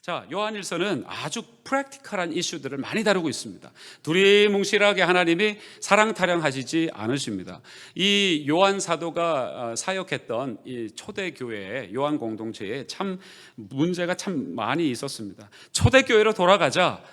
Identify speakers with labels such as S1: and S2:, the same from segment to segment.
S1: 자, 요한일서는 아주 프랙티컬한 이슈들을 많이 다루고 있습니다. 두리뭉실하게 하나님이 사랑 타령하시지 않으십니다. 이 요한 사도가 사역했던 이 초대교회 요한 공동체에 참 문제가 참 많이 있었습니다. 초대교회로 돌아가자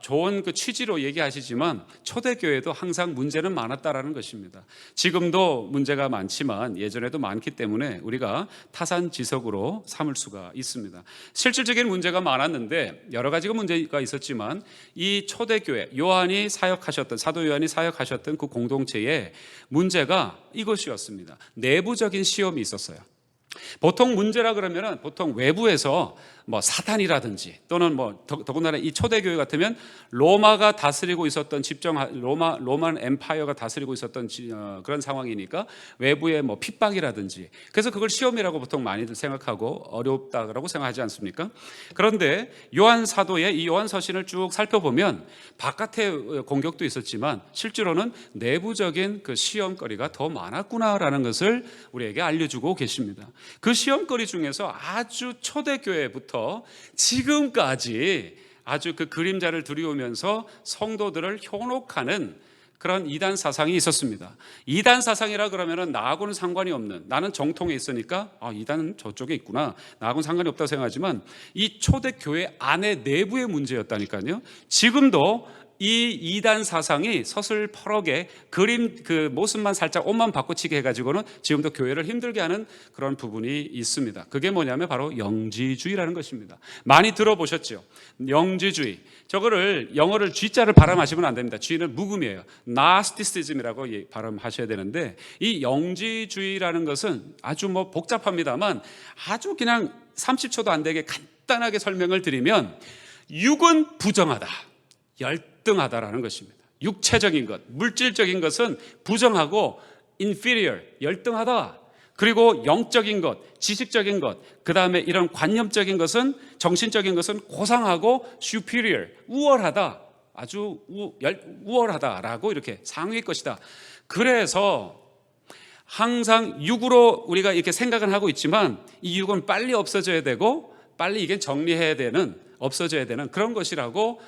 S1: 좋은 그 취지로 얘기하시지만 초대교회도 항상 문제는 많았다라는 것입니다. 지금도 문제가 많지만 예전에도 많기 때문에 우리가 타산지석으로 삼을 수가 있습니다. 실질적인 문제가 많았는데 여러 가지가 문제가 있었지만 이 초대교회 요한이 사역하셨던 사도 요한이 사역하셨던 그 공동체의 문제가 이것이었습니다. 내부적인 시험이 있었어요. 보통 문제라 그러면은 보통 외부에서 뭐 사탄이라든지 또는 뭐 더군다나 이 초대교회 같으면 로마가 다스리고 있었던 로만 엠파이어가 다스리고 있었던 그런 상황이니까 외부의 뭐 핍박이라든지 그래서 그걸 시험이라고 보통 많이들 생각하고 어렵다라고 생각하지 않습니까? 그런데 요한 사도의 이 요한 서신을 쭉 살펴보면 바깥의 공격도 있었지만 실제로는 내부적인 그 시험거리가 더 많았구나라는 것을 우리에게 알려주고 계십니다. 그 시험거리 중에서 아주 초대교회부터 지금까지 아주 그 그림자를 들이오면서 성도들을 현혹하는 그런 이단 사상이 있었습니다. 이단 사상이라 그러면은 나하고는 상관이 없는, 나는 정통에 있으니까 이단은 저쪽에 있구나, 나하고는 상관이 없다고 생각하지만 이 초대교회 안에 내부의 문제였다니까요. 지금도 이 이단 사상이 서슬퍼렇게 그 모습만 살짝 옷만 바꿔치기 해가지고는 지금도 교회를 힘들게 하는 그런 부분이 있습니다. 그게 뭐냐면 바로 영지주의라는 것입니다. 많이 들어보셨죠? 영지주의. 저거를 영어를 G자를 발음하시면 안 됩니다. G는 묵음이에요. Gnosticism이라고 발음하셔야 되는데 이 영지주의라는 것은 아주 뭐 복잡합니다만 아주 그냥 30초도 안 되게 간단하게 설명을 드리면 육은 부정하다, 열등하다라는 것입니다. 육체적인 것, 물질적인 것은 부정하고 inferior, 열등하다. 그리고 영적인 것, 지식적인 것, 그 다음에 이런 관념적인 것은, 정신적인 것은 고상하고 superior, 우월하다. 아주 우월하다라고 이렇게 상위의 것이다. 그래서 항상 육으로 우리가 이렇게 생각은 하고 있지만 이 육은 빨리 없어져야 되고 빨리 이게 정리해야 되는, 없어져야 되는 그런 것이라고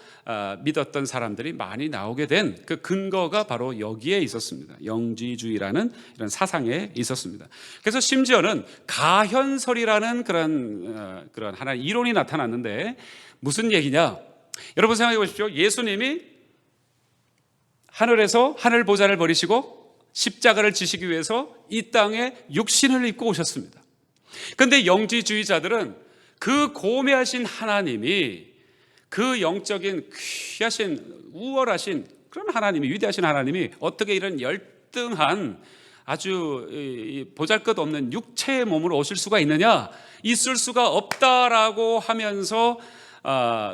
S1: 믿었던 사람들이 많이 나오게 된 그 근거가 바로 여기에 있었습니다. 영지주의라는 이런 사상에 있었습니다. 그래서 심지어는 가현설이라는 그런 하나의 이론이 나타났는데 무슨 얘기냐? 여러분 생각해 보십시오. 예수님이 하늘에서 하늘 보좌를 버리시고 십자가를 지시기 위해서 이 땅에 육신을 입고 오셨습니다. 그런데 영지주의자들은 그 고매하신 하나님이 그 영적인 귀하신 우월하신 그런 하나님이, 위대하신 하나님이 어떻게 이런 열등한 아주 보잘것없는 육체의 몸으로 오실 수가 있느냐, 있을 수가 없다라고 하면서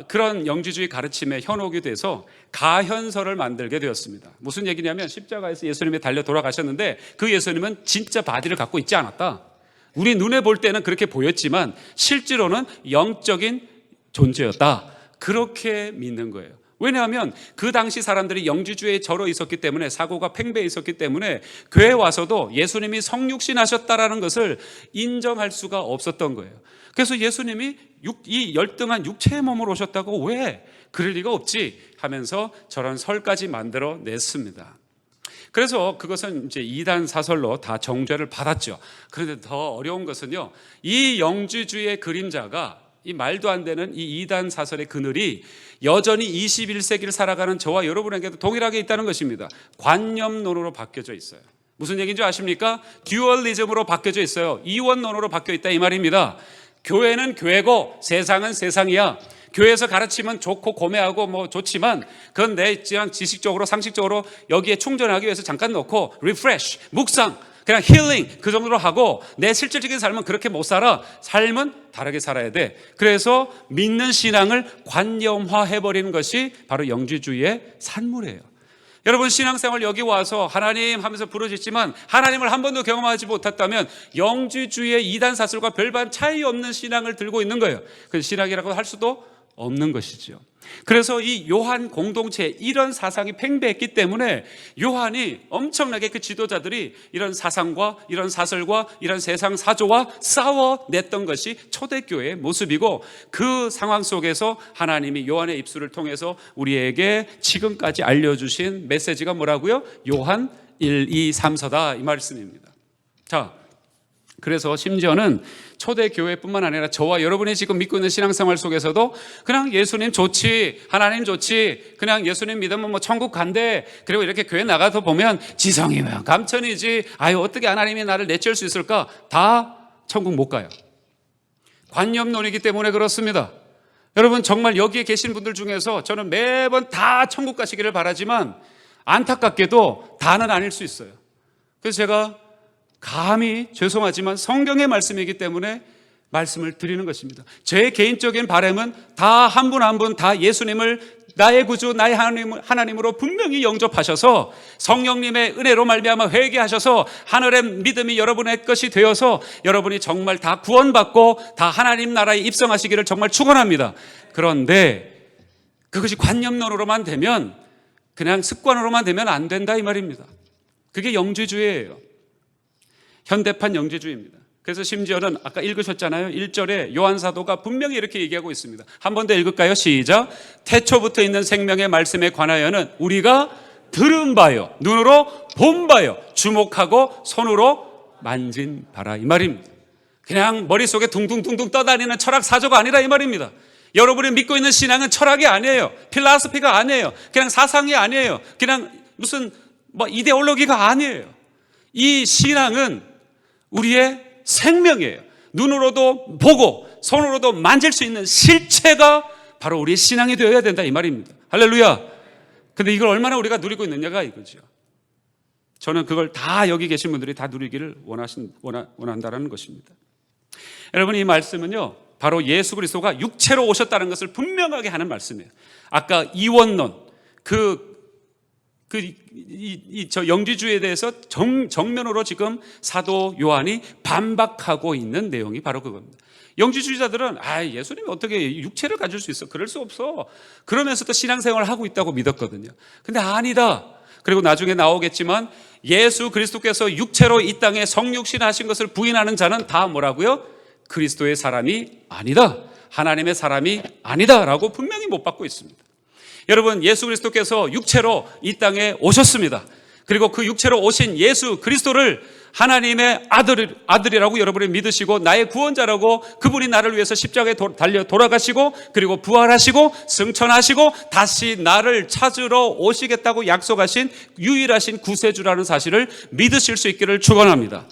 S1: 그런 영지주의 가르침에 현혹이 돼서 가현설을 만들게 되었습니다. 무슨 얘기냐면 십자가에서 예수님이 달려 돌아가셨는데 그 예수님은 진짜 바디를 갖고 있지 않았다. 우리 눈에 볼 때는 그렇게 보였지만 실제로는 영적인 존재였다. 그렇게 믿는 거예요. 왜냐하면 그 당시 사람들이 영지주의에 절어 있었기 때문에, 사고가 팽배해 있었기 때문에 교회에 와서도 예수님이 성육신 하셨다라는 것을 인정할 수가 없었던 거예요. 그래서 예수님이 이 열등한 육체의 몸으로 오셨다고 왜 그럴 리가 없지 하면서 저런 설까지 만들어 냈습니다. 그래서 그것은 이제 이단 사설로 다 정죄를 받았죠. 그런데 더 어려운 것은요, 이 영지주의의 그림자가, 이 말도 안 되는 이 이단 사설의 그늘이 여전히 21세기를 살아가는 저와 여러분에게도 동일하게 있다는 것입니다. 관념론으로 바뀌어져 있어요. 무슨 얘기인지 아십니까? 듀얼리즘으로 바뀌어져 있어요. 이원론으로 바뀌어 있다 이 말입니다. 교회는 교회고 세상은 세상이야. 교회에서 가르치면 좋고 고매하고 뭐 좋지만 그건 내 지식적으로 상식적으로 여기에 충전하기 위해서 잠깐 놓고 리프레쉬, 묵상, 그냥 힐링 그 정도로 하고 내 실질적인 삶은 그렇게 못 살아. 삶은 다르게 살아야 돼. 그래서 믿는 신앙을 관념화해버리는 것이 바로 영지주의의 산물이에요. 여러분 신앙생활 여기 와서 하나님 하면서 부르짖지만 하나님을 한 번도 경험하지 못했다면 영지주의의 이단 사슬과 별반 차이 없는 신앙을 들고 있는 거예요. 그 신앙이라고 할 수도 없는 것이죠. 그래서 이 요한 공동체 이런 사상이 팽배했기 때문에 요한이 엄청나게 그 지도자들이 이런 사상과 이런 사설과 이런 세상 사조와 싸워냈던 것이 초대교회의 모습이고, 그 상황 속에서 하나님이 요한의 입술을 통해서 우리에게 지금까지 알려주신 메시지가 뭐라고요? 요한 1, 2, 3서다 이 말씀입니다. 자, 그래서 심지어는 초대교회뿐만 아니라 저와 여러분이 지금 믿고 있는 신앙생활 속에서도 그냥 예수님 좋지, 하나님 좋지, 그냥 예수님 믿으면 뭐 천국 간대, 그리고 이렇게 교회 나가서 보면 지성이면 감천이지, 아유 어떻게 하나님이 나를 내칠 수 있을까, 다 천국 못 가요. 관념론이기 때문에 그렇습니다. 여러분, 정말 여기에 계신 분들 중에서 저는 매번 다 천국 가시기를 바라지만 안타깝게도 다는 아닐 수 있어요. 그래서 제가 감히 죄송하지만 성경의 말씀이기 때문에 말씀을 드리는 것입니다. 제 개인적인 바람은 다 한 분 한 분 다 예수님을 나의 구주, 나의 하나님으로 분명히 영접하셔서 성령님의 은혜로 말미암아 회개하셔서 하늘의 믿음이 여러분의 것이 되어서 여러분이 정말 다 구원받고 다 하나님 나라에 입성하시기를 정말 축원합니다. 그런데 그것이 관념론으로만 되면, 그냥 습관으로만 되면 안 된다 이 말입니다. 그게 영지주의예요. 현대판 영지주의입니다. 그래서 심지어는 아까 읽으셨잖아요. 1절에 요한 사도가 분명히 이렇게 얘기하고 있습니다. 한 번 더 읽을까요? 시작. 태초부터 있는 생명의 말씀에 관하여는 우리가 들은 바요, 눈으로 본 바요, 주목하고 손으로 만진 바라 이 말입니다. 그냥 머릿속에 둥둥둥둥 떠다니는 철학 사조가 아니라 이 말입니다. 여러분이 믿고 있는 신앙은 철학이 아니에요. 필라소피가 아니에요. 그냥 사상이 아니에요. 그냥 무슨 이데올로기가 아니에요. 이 신앙은 우리의 생명이에요. 눈으로도 보고 손으로도 만질 수 있는 실체가 바로 우리의 신앙이 되어야 된다 이 말입니다. 할렐루야. 근데 이걸 얼마나 우리가 누리고 있느냐가 이거죠. 저는 그걸 다 여기 계신 분들이 다 누리기를 원한다는 것입니다. 여러분, 이 말씀은요 바로 예수 그리스도가 육체로 오셨다는 것을 분명하게 하는 말씀이에요. 아까 이원론, 저 영지주의에 대해서 정면으로 지금 사도 요한이 반박하고 있는 내용이 바로 그겁니다. 영지주의자들은 예수님이 어떻게 육체를 가질 수 있어? 그럴 수 없어. 그러면서도 신앙생활을 하고 있다고 믿었거든요. 근데 아니다. 그리고 나중에 나오겠지만 예수 그리스도께서 육체로 이 땅에 성육신하신 것을 부인하는 자는 다 뭐라고요? 그리스도의 사람이 아니다, 하나님의 사람이 아니다 라고 분명히 못 받고 있습니다. 여러분, 예수 그리스도께서 육체로 이 땅에 오셨습니다. 그리고 그 육체로 오신 예수 그리스도를 하나님의 아들이라고 여러분이 믿으시고 나의 구원자라고, 그분이 나를 위해서 십자가에 달려 돌아가시고 그리고 부활하시고 승천하시고 다시 나를 찾으러 오시겠다고 약속하신 유일하신 구세주라는 사실을 믿으실 수 있기를 축원합니다.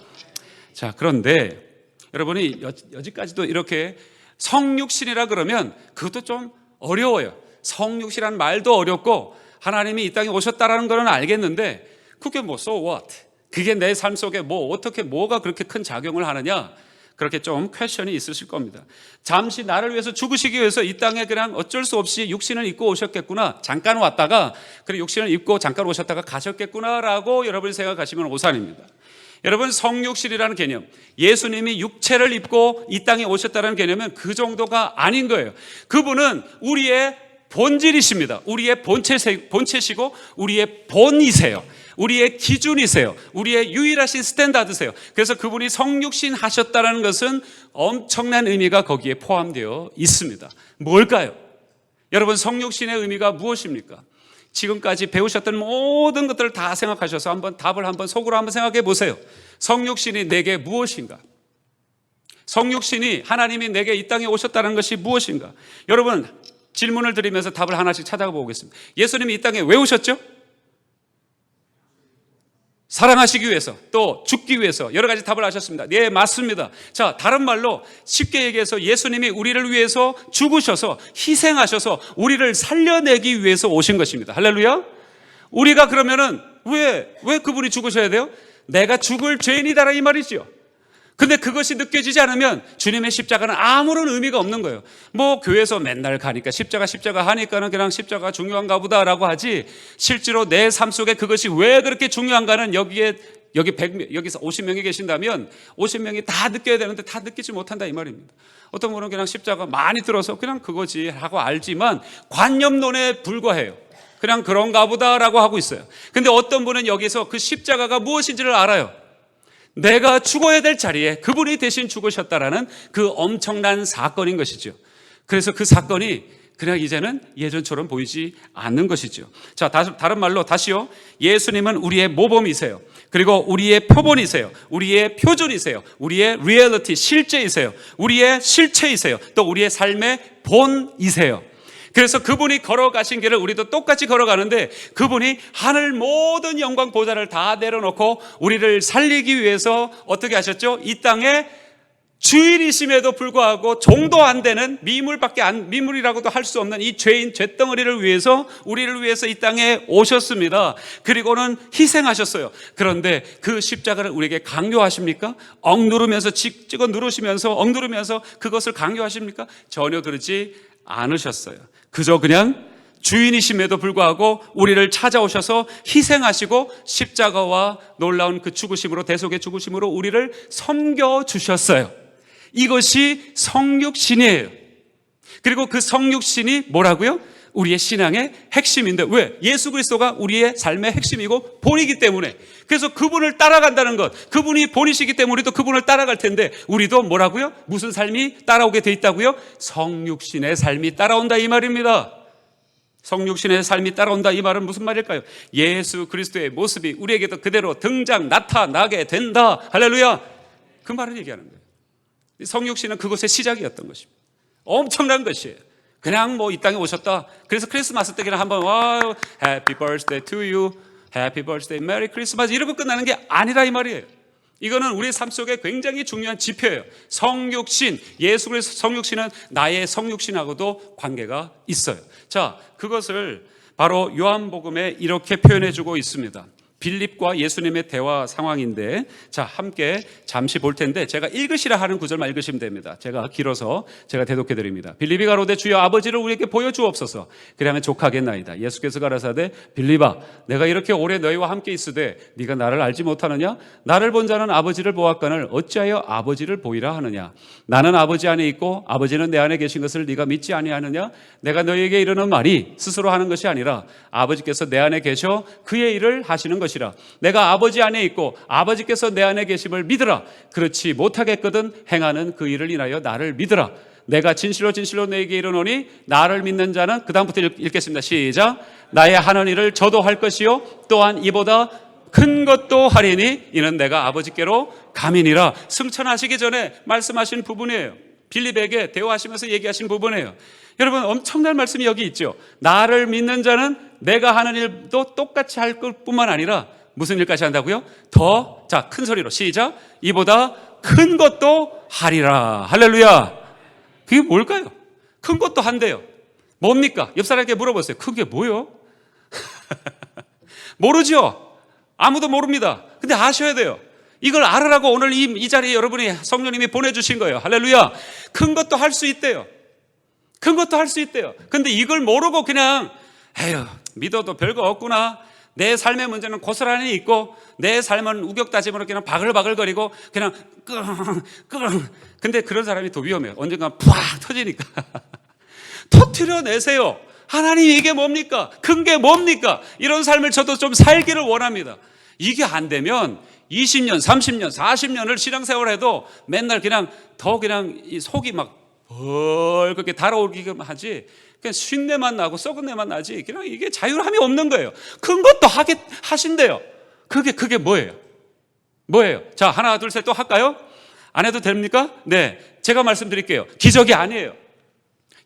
S1: 자, 그런데 여러분이 여기까지도 이렇게 성육신이라 그러면 그것도 좀 어려워요. 성육신이라는 말도 어렵고 하나님이 이 땅에 오셨다라는 건 알겠는데 그게 뭐 so what? 그게 내 삶 속에 뭐가 그렇게 큰 작용을 하느냐? 그렇게 좀 퀘션이 있으실 겁니다. 잠시 나를 위해서 죽으시기 위해서 이 땅에 그냥 어쩔 수 없이 육신을 입고 오셨겠구나, 잠깐 왔다가 그리고 육신을 입고 잠깐 오셨다가 가셨겠구나라고 여러분이 생각하시면 오산입니다. 여러분, 성육신이라는 개념, 예수님이 육체를 입고 이 땅에 오셨다는 개념은 그 정도가 아닌 거예요. 그분은 우리의 본질이십니다. 우리의 본체시고 우리의 본이세요. 우리의 기준이세요. 우리의 유일하신 스탠다드세요. 그래서 그분이 성육신 하셨다는 것은 엄청난 의미가 거기에 포함되어 있습니다. 뭘까요? 여러분, 성육신의 의미가 무엇입니까? 지금까지 배우셨던 모든 것들을 다 생각하셔서 답을 속으로 한번 생각해 보세요. 성육신이 내게 무엇인가? 성육신이 하나님이 내게 이 땅에 오셨다는 것이 무엇인가? 여러분, 질문을 드리면서 답을 하나씩 찾아가 보겠습니다. 예수님이 이 땅에 왜 오셨죠? 사랑하시기 위해서, 또 죽기 위해서, 여러 가지 답을 하셨습니다. 네, 맞습니다. 자, 다른 말로 쉽게 얘기해서 예수님이 우리를 위해서 죽으셔서 희생하셔서 우리를 살려내기 위해서 오신 것입니다. 할렐루야. 우리가 그러면은 왜 그분이 죽으셔야 돼요? 내가 죽을 죄인이다라 이 말이죠. 근데 그것이 느껴지지 않으면 주님의 십자가는 아무런 의미가 없는 거예요. 뭐 교회에서 맨날 가니까 십자가 하니까는 그냥 십자가 중요한가 보다라고 하지, 실제로 내 삶 속에 그것이 왜 그렇게 중요한가는 여기에 여기 100명, 여기서 50명이 계신다면 50명이 다 느껴야 되는데 다 느끼지 못한다 이 말입니다. 어떤 분은 그냥 십자가 많이 들어서 그냥 그거지 하고 알지만 관념론에 불과해요. 그냥 그런가 보다라고 하고 있어요. 근데 어떤 분은 여기서 그 십자가가 무엇인지를 알아요. 내가 죽어야 될 자리에 그분이 대신 죽으셨다라는 그 엄청난 사건인 것이죠. 그래서 그 사건이 그냥 이제는 예전처럼 보이지 않는 것이죠. 자, 다른 말로 다시요. 예수님은 우리의 모범이세요. 그리고 우리의 표본이세요. 우리의 표준이세요. 우리의 리얼리티, 실제이세요. 우리의 실체이세요. 또 우리의 삶의 본이세요. 그래서 그분이 걸어가신 길을 우리도 똑같이 걸어가는데 그분이 하늘 모든 영광 보좌를 다 내려놓고 우리를 살리기 위해서 어떻게 하셨죠? 이 땅에 주인이심에도 불구하고 종도 안 되는 미물이라고도 할 수 없는 이 죄인 죄덩어리를 위해서 우리를 위해서 이 땅에 오셨습니다. 그리고는 희생하셨어요. 그런데 그 십자가를 우리에게 강요하십니까? 억누르면서 찍어 누르시면서 억누르면서 그것을 강요하십니까? 전혀 그러지 않으셨어요. 그저 그냥 주인이심에도 불구하고 우리를 찾아오셔서 희생하시고 십자가와 놀라운 그 죽으심으로 대속의 죽으심으로 우리를 섬겨주셨어요. 이것이 성육신이에요. 그리고 그 성육신이 뭐라고요? 우리의 신앙의 핵심인데 왜? 예수 그리스도가 우리의 삶의 핵심이고 본이기 때문에. 그래서 그분을 따라간다는 것, 그분이 본이시기 때문에 우리도 그분을 따라갈 텐데 우리도 뭐라고요? 무슨 삶이 따라오게 돼 있다고요? 성육신의 삶이 따라온다 이 말입니다. 성육신의 삶이 따라온다 이 말은 무슨 말일까요? 예수 그리스도의 모습이 우리에게도 그대로 나타나게 된다. 할렐루야. 그 말을 얘기하는 거예요. 성육신은 그것의 시작이었던 것입니다. 엄청난 것이에요. 그냥 뭐 이 땅에 오셨다. 그래서 크리스마스 때 그냥 한번 와우, Happy birthday to you, Happy birthday, Merry Christmas 이러고 끝나는 게 아니라 이 말이에요. 이거는 우리 삶 속에 굉장히 중요한 지표예요. 성육신, 예수 그리스도 성육신은 나의 성육신하고도 관계가 있어요. 자, 그것을 바로 요한복음에 이렇게 표현해 주고 있습니다. 빌립과 예수님의 대화 상황인데 자 함께 잠시 볼 텐데 제가 읽으시라 하는 구절만 읽으시면 됩니다. 제가 길어서 제가 대독해 드립니다. 빌립이 가로되 주여 아버지를 우리에게 보여주옵소서. 그리하면 족하겠나이다. 예수께서 가라사대 빌립아 내가 이렇게 오래 너희와 함께 있으되 네가 나를 알지 못하느냐? 나를 본 자는 아버지를 보았거늘 어찌하여 아버지를 보이라 하느냐? 나는 아버지 안에 있고 아버지는 내 안에 계신 것을 네가 믿지 아니하느냐? 내가 너희에게 이르는 말이 스스로 하는 것이 아니라 아버지께서 내 안에 계셔 그의 일을 하시는 것이라. 내가 아버지 안에 있고 아버지께서 내 안에 계심을 믿으라. 그렇지 못하겠거든 행하는 그 일을 인하여 나를 믿으라. 내가 진실로 진실로 너에게 이르노니 나를 믿는 자는 그 다음부터 읽겠습니다. 시작. 나의 하는 일을 저도 할 것이요 또한 이보다 큰 것도 하리니 이는 내가 아버지께로 감이니라. 승천하시기 전에 말씀하신 부분이에요. 빌립에게 대화하시면서 얘기하신 부분이에요. 여러분 엄청난 말씀이 여기 있죠. 나를 믿는 자는 내가 하는 일도 똑같이 할 것뿐만 아니라 무슨 일까지 한다고요? 더, 자, 큰 소리로 시작. 이보다 큰 것도 하리라. 할렐루야. 그게 뭘까요? 큰 것도 한대요. 뭡니까? 옆 사람에게 물어보세요. 그게 뭐요? 모르죠? 아무도 모릅니다. 근데 아셔야 돼요. 이걸 알으라고 오늘 이 자리에 여러분이 성령님이 보내주신 거예요. 할렐루야. 큰 것도 할 수 있대요. 큰 것도 할 수 있대요. 근데 이걸 모르고 그냥 에휴 믿어도 별거 없구나. 내 삶의 문제는 고스란히 있고 내 삶은 우격다짐으로 그냥 바글바글거리고 그냥 끙끙. 근데 그런 사람이 더 위험해요. 언젠가 푸악 터지니까. 터트려내세요. 하나님 이게 뭡니까? 큰 게 뭡니까? 이런 삶을 저도 좀 살기를 원합니다. 이게 안 되면 20년, 30년, 40년을 신앙생활을 해도 맨날 그냥 더 그냥 이 속이 막 그렇게 달아오르기만 하지 그냥 쉰내만 나고 썩은 내만 나지 그냥 이게 자유함이 없는 거예요. 큰 것도 하신대요. 그게 뭐예요? 뭐예요? 자, 하나, 둘, 셋 또 할까요? 안 해도 됩니까? 네, 제가 말씀드릴게요. 기적이 아니에요.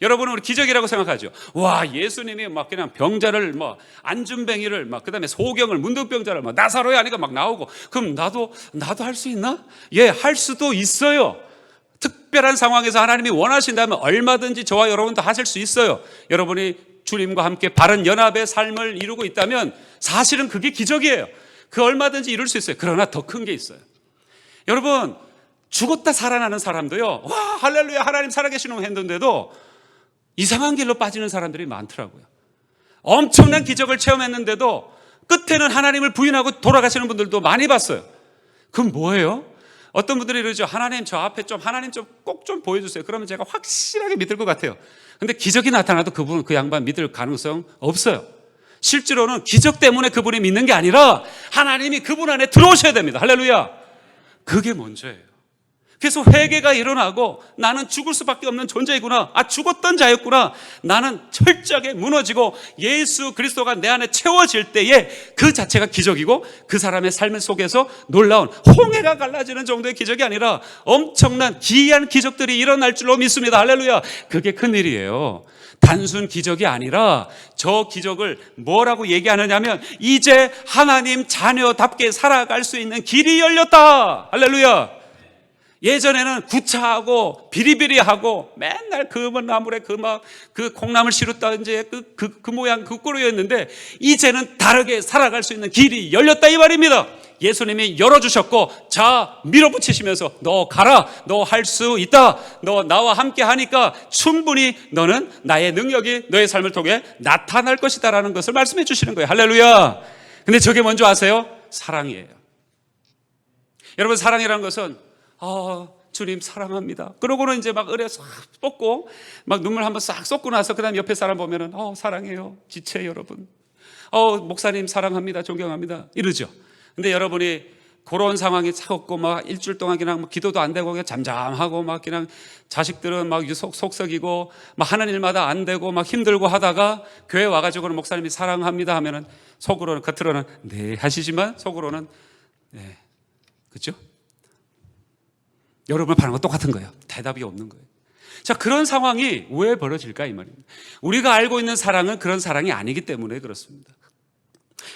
S1: 여러분은 우리 기적이라고 생각하죠. 와, 예수님이 막 그냥 병자를 막 안준뱅이를 막 그다음에 소경을 문둥병자를 막 나사로야 하니까 막 나오고 그럼 나도 할 수 있나? 예, 할 수도 있어요. 특별한 상황에서 하나님이 원하신다면 얼마든지 저와 여러분도 하실 수 있어요. 여러분이 주님과 함께 바른 연합의 삶을 이루고 있다면 사실은 그게 기적이에요. 그 얼마든지 이룰 수 있어요. 그러나 더 큰 게 있어요. 여러분 죽었다 살아나는 사람도요. 와, 할렐루야 하나님 살아계시는 했는데도 이상한 길로 빠지는 사람들이 많더라고요. 엄청난 기적을 체험했는데도 끝에는 하나님을 부인하고 돌아가시는 분들도 많이 봤어요. 그럼 뭐예요? 어떤 분들이 이러죠. 하나님 저 앞에 하나님 꼭 좀 보여주세요. 그러면 제가 확실하게 믿을 것 같아요. 근데 기적이 나타나도 그 양반 믿을 가능성 없어요. 실제로는 기적 때문에 그분이 믿는 게 아니라 하나님이 그분 안에 들어오셔야 됩니다. 할렐루야. 그게 먼저예요. 그래서 회개가 일어나고 나는 죽을 수밖에 없는 존재이구나. 죽었던 자였구나. 나는 철저하게 무너지고 예수 그리스도가 내 안에 채워질 때에 그 자체가 기적이고 그 사람의 삶 속에서 놀라운 홍해가 갈라지는 정도의 기적이 아니라 엄청난 기이한 기적들이 일어날 줄로 믿습니다. 할렐루야. 그게 큰일이에요. 단순 기적이 아니라 저 기적을 뭐라고 얘기하느냐면 이제 하나님 자녀답게 살아갈 수 있는 길이 열렸다. 할렐루야. 예전에는 구차하고 비리비리하고 맨날 나물에 그 콩나물 시루다든지 그 모양 그 꼴이었는데 이제는 다르게 살아갈 수 있는 길이 열렸다 이 말입니다. 예수님이 열어주셨고 자 밀어붙이시면서 너 가라, 너 할 수 있다, 너 나와 함께 하니까 충분히 너는 나의 능력이 너의 삶을 통해 나타날 것이다 라는 것을 말씀해 주시는 거예요. 할렐루야. 근데 저게 뭔지 아세요? 사랑이에요. 여러분, 사랑이라는 것은 주님 사랑합니다. 그러고는 이제 막 의뢰 싹 쏟고 막 눈물 한번 싹 쏟고 나서 그 다음 옆에 사람 보면은 사랑해요. 지체 여러분. 목사님 사랑합니다. 존경합니다. 이러죠. 근데 여러분이 그런 상황이 차갑고 막 일주일 동안 그냥 막 기도도 안 되고 그냥 잠잠하고 막 그냥 자식들은 막 속썩이고 막 하는 일마다 안 되고 막 힘들고 하다가 교회 와가지고는 목사님이 사랑합니다 하면은 겉으로는 네 하시지만 속으로는 네. 그렇죠? 여러분 반응과 똑같은 거예요. 대답이 없는 거예요. 자, 그런 상황이 왜 벌어질까 이 말입니다. 우리가 알고 있는 사랑은 그런 사랑이 아니기 때문에 그렇습니다.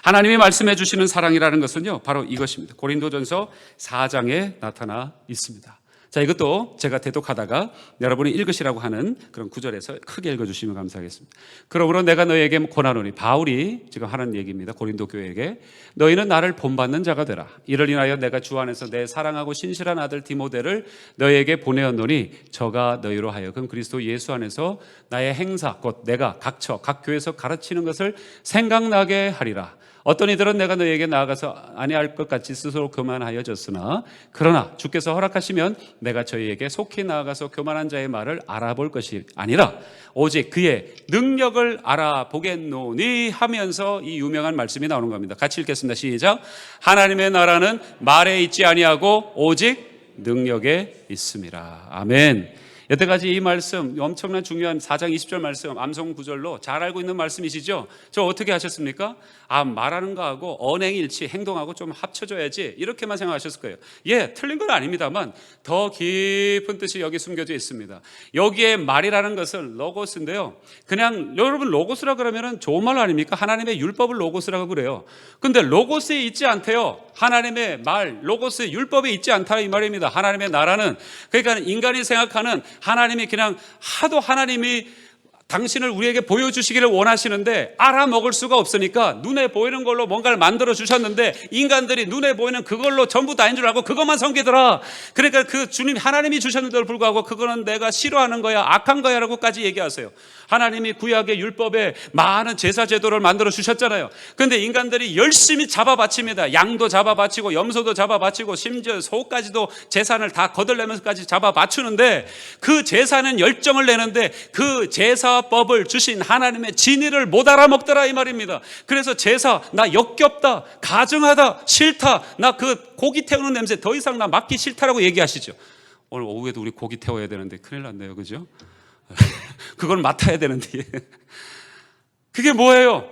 S1: 하나님이 말씀해 주시는 사랑이라는 것은요 바로 이것입니다. 고린도전서 4장에 나타나 있습니다. 자, 이것도 제가 대독하다가 여러분이 읽으시라고 하는 그런 구절에서 크게 읽어주시면 감사하겠습니다. 그러므로 내가 너희에게 권하노니, 바울이 지금 하는 얘기입니다. 고린도 교회에게 너희는 나를 본받는 자가 되라. 이를 인하여 내가 주 안에서 내 사랑하고 신실한 아들 디모데를 너희에게 보내었노니 저가 너희로 하여금 그리스도 예수 안에서 나의 행사 곧 내가 각 교회에서 가르치는 것을 생각나게 하리라. 어떤 이들은 내가 너희에게 나아가서 아니할 것 같이 스스로 교만하여졌으나 그러나 주께서 허락하시면 내가 저희에게 속히 나아가서 교만한 자의 말을 알아볼 것이 아니라 오직 그의 능력을 알아보겠노니 하면서 이 유명한 말씀이 나오는 겁니다. 같이 읽겠습니다. 시작. 하나님의 나라는 말에 있지 아니하고 오직 능력에 있음이라. 아멘. 여태까지 이 말씀 엄청난 중요한 4장 20절 말씀 암송 구절로 잘 알고 있는 말씀이시죠? 저 어떻게 하셨습니까? 말하는 거하고 언행일치 행동하고 좀 합쳐져야지 이렇게만 생각하셨을 거예요. 틀린 건 아닙니다만 더 깊은 뜻이 여기 숨겨져 있습니다. 여기에 말이라는 것은 로고스인데요. 그냥 여러분 로고스라 그러면 좋은 말 아닙니까? 하나님의 율법을 로고스라고 그래요. 근데 로고스에 있지 않대요. 하나님의 말, 로고스 율법에 있지 않다 이 말입니다. 하나님의 나라는 그러니까 인간이 생각하는 하나님이 그냥 하도 하나님이 당신을 우리에게 보여주시기를 원하시는데 알아먹을 수가 없으니까 눈에 보이는 걸로 뭔가를 만들어 주셨는데 인간들이 눈에 보이는 그걸로 전부 다인 줄 알고 그것만 섬기더라. 그러니까 그 주님 하나님이 주셨는데도 불구하고 그거는 내가 싫어하는 거야, 악한 거야 라고까지 얘기하세요. 하나님이 구약의 율법에 많은 제사 제도를 만들어 주셨잖아요. 그런데 인간들이 열심히 잡아 바칩니다. 양도 잡아 바치고 염소도 잡아 바치고 심지어 소까지도 제산을 다 거들내면서까지 잡아 맞추는데 그 제사는 열정을 내는데 그 제사법을 주신 하나님의 진리를 못 알아먹더라 이 말입니다. 그래서 제사 나 역겹다, 가증하다, 싫다, 나 그 고기 태우는 냄새 더 이상 나 맡기 싫다라고 얘기하시죠. 오늘 오후에도 우리 고기 태워야 되는데 큰일 났네요. 그죠? 그걸 맡아야 되는데 그게 뭐예요?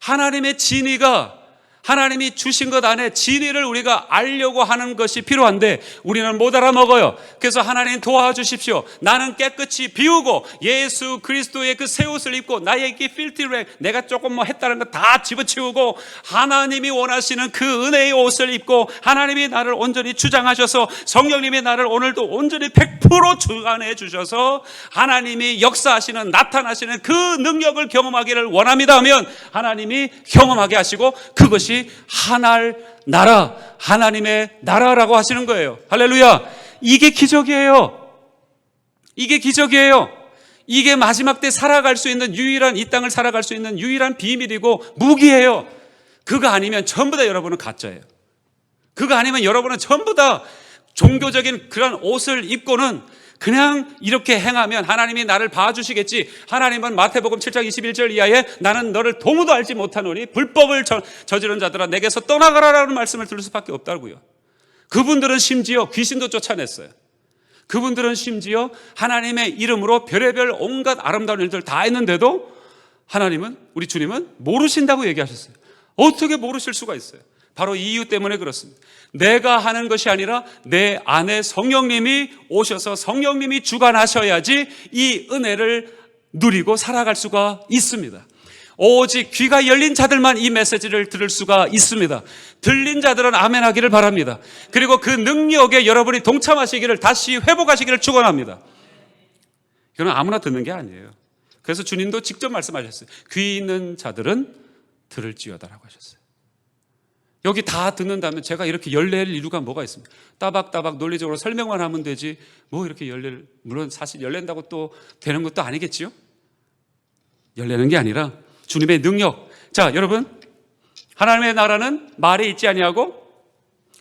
S1: 하나님의 진리가 하나님이 주신 것 안에 진리를 우리가 알려고 하는 것이 필요한데 우리는 못 알아먹어요. 그래서 하나님 도와주십시오. 나는 깨끗이 비우고 예수 그리스도의 그 새 옷을 입고 나의 이 필티랙 내가 조금 했다는 거 다 집어치우고 하나님이 원하시는 그 은혜의 옷을 입고 하나님이 나를 온전히 주장하셔서 성령님이 나를 오늘도 온전히 100% 주관해 주셔서 하나님이 역사하시는 나타나시는 그 능력을 경험하기를 원합니다 하면 하나님이 경험하게 하시고 그것이 하나님 나라, 하나님의 나라라고 하시는 거예요. 할렐루야. 이게 기적이에요. 이게 기적이에요. 이게 마지막 때 살아갈 수 있는 유일한, 이 땅을 살아갈 수 있는 유일한 비밀이고 무기예요. 그거 아니면 전부 다 여러분은 가짜예요. 그거 아니면 여러분은 전부 다 종교적인 그런 옷을 입고는 그냥 이렇게 행하면 하나님이 나를 봐주시겠지. 하나님은 마태복음 7장 21절 이하에 나는 너를 도무도 알지 못하노니 불법을 저지른 자들아 내게서 떠나가라라는 말씀을 들을 수밖에 없다고요. 그분들은 심지어 귀신도 쫓아냈어요. 그분들은 심지어 하나님의 이름으로 별의별 온갖 아름다운 일들 다 했는데도 하나님은, 우리 주님은 모르신다고 얘기하셨어요. 어떻게 모르실 수가 있어요? 바로 이 이유 때문에 그렇습니다. 내가 하는 것이 아니라 내 안에 성령님이 오셔서 성령님이 주관하셔야지 이 은혜를 누리고 살아갈 수가 있습니다. 오직 귀가 열린 자들만 이 메시지를 들을 수가 있습니다. 들린 자들은 아멘 하기를 바랍니다. 그리고 그 능력에 여러분이 동참하시기를, 다시 회복하시기를 축원합니다. 이건 아무나 듣는 게 아니에요. 그래서 주님도 직접 말씀하셨어요. 귀 있는 자들은 들을지어다라고 하셨어요. 여기 다 듣는다면 제가 이렇게 열낼 이유가 뭐가 있습니까? 따박따박 논리적으로 설명만 하면 되지 뭐 이렇게 물론 사실 열낸다고 또 되는 것도 아니겠지요? 열내는 게 아니라 주님의 능력. 자, 여러분, 하나님의 나라는 말에 있지 아니하고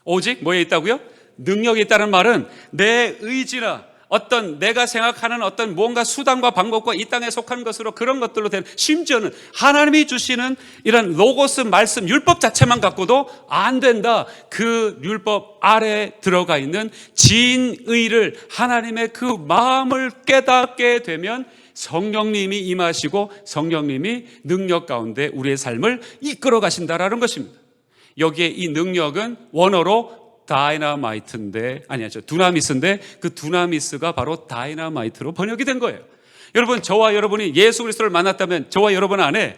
S1: 오직 뭐에 있다고요? 능력이 있다는 말은 내 의지나 어떤 내가 생각하는 어떤 무언가 수단과 방법과 이 땅에 속한 것으로 그런 것들로 된, 심지어는 하나님이 주시는 이런 로고스 말씀 율법 자체만 갖고도 안 된다. 그 율법 아래 들어가 있는 진의를, 하나님의 그 마음을 깨닫게 되면 성령님이 임하시고 성령님이 능력 가운데 우리의 삶을 이끌어 가신다라는 것입니다. 여기에 이 능력은 원어로 다이나마이트인데, 아니죠, 두나미스인데 그 두나미스가 바로 다이나마이트로 번역이 된 거예요. 여러분, 저와 여러분이 예수 그리스도를 만났다면 저와 여러분 안에